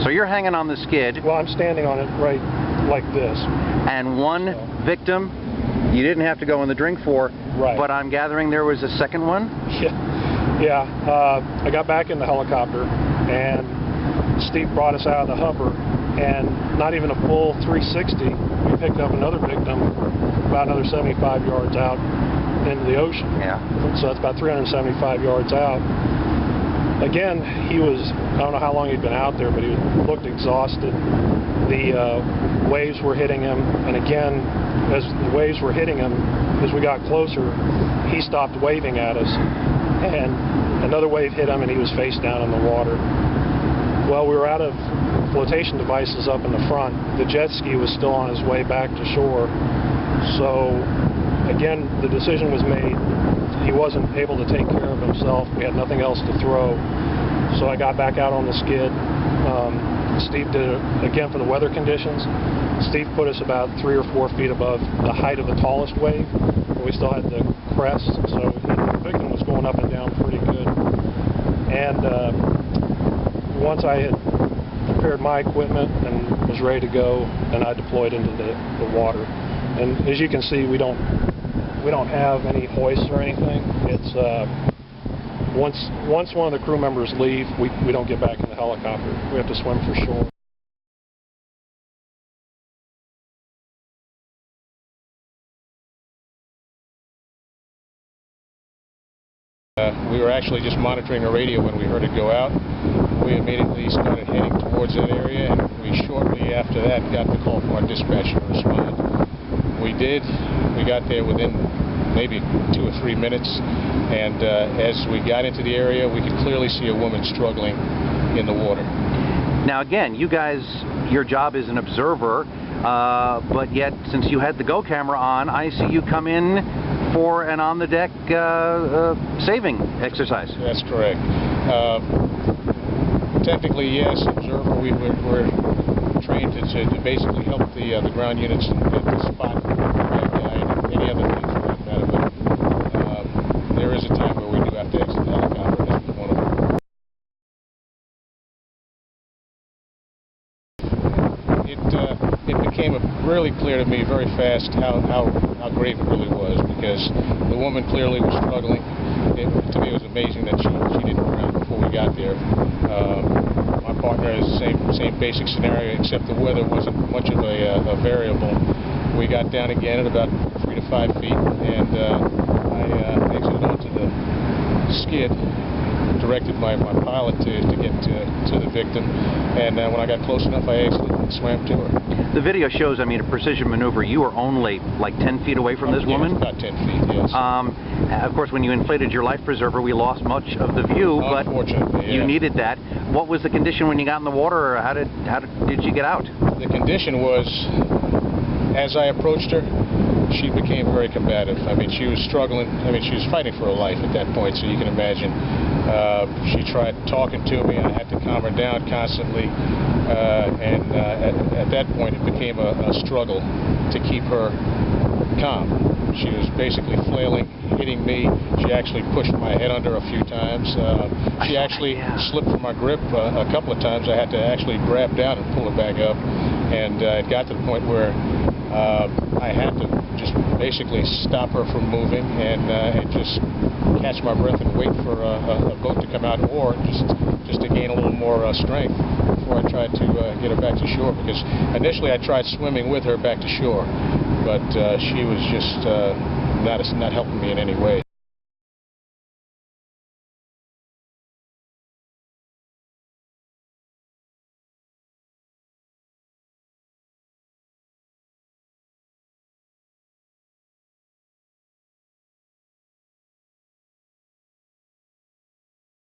So you're hanging on the skid. Well, I'm standing on it right like this. And one victim you didn't have to go in the drink for, right. But I'm gathering there was a second one? Yeah. I got back in the helicopter, and Steve brought us out of the hover, and not even a full 360, we picked up another victim about another 75 yards out into the ocean. Yeah. So that's about 375 yards out. Again, he was, I don't know how long he'd been out there, but he looked exhausted. The waves were hitting him, and again, as the waves were hitting him, as we got closer, he stopped waving at us, and another wave hit him, and he was face down in the water. Well, we were out of flotation devices up in the front. The jet ski was still on his way back to shore, so again, the decision was made. He wasn't able to take care of himself. We had nothing else to throw. So I got back out on the skid. Steve did it again for the weather conditions. Steve put us about 3 or 4 feet above the height of the tallest wave, but we still had the crest, so the victim was going up and down pretty good. And once I had prepared my equipment and was ready to go, then I deployed into the water. And as you can see, we don't have any hoists or anything. It's once one of the crew members leave, we don't get back in the helicopter. We have to swim for shore. We were actually just monitoring the radio when we heard it go out. We immediately started heading towards that area, and we shortly after that got the call from our dispatcher to respond. We did. We got there within maybe 2 or 3 minutes, and as we got into the area, we could clearly see a woman struggling in the water. Now again, you guys, your job is an observer, but yet since you had the Go camera on, I see you come in for an on-the-deck saving exercise. That's correct. Technically, yes, observer. We're trained to basically help the ground units at the spot, any other things for that matter. But there is a time where we do have to exit the helicopter. This was one of them. It became really clear to me very fast how grave it really was, because the woman clearly was struggling. To me, it was amazing that she didn't drown before we got there. My partner is the same basic scenario, except the weather wasn't much of a variable. We got down again at about 3 to 5 feet, and I exited onto the skid, directed my pilot to get to the victim, and when I got close enough, I exited and swam to her. The video shows, I mean, a precision maneuver. You were only like 10 feet away from this woman? About 10 feet, yes. Of course, when you inflated your life preserver, we lost much of the view, but you needed that. What was the condition when you got in the water, or how did you get out? The condition was, as I approached her, she became very combative. I mean, she was struggling. I mean, she was fighting for her life at that point, so you can imagine. She tried talking to me. I had to calm her down constantly, and at that point, it became a struggle to keep her calm. She was basically flailing, hitting me. She actually pushed my head under a few times. She actually slipped from my grip a couple of times. I had to actually grab down and pull her back up, and it got to the point where I had to just basically stop her from moving and just catch my breath and wait for a boat to come out, or just to gain a little more strength before I tried to get her back to shore, because initially I tried swimming with her back to shore, but she was just not helping me in any way.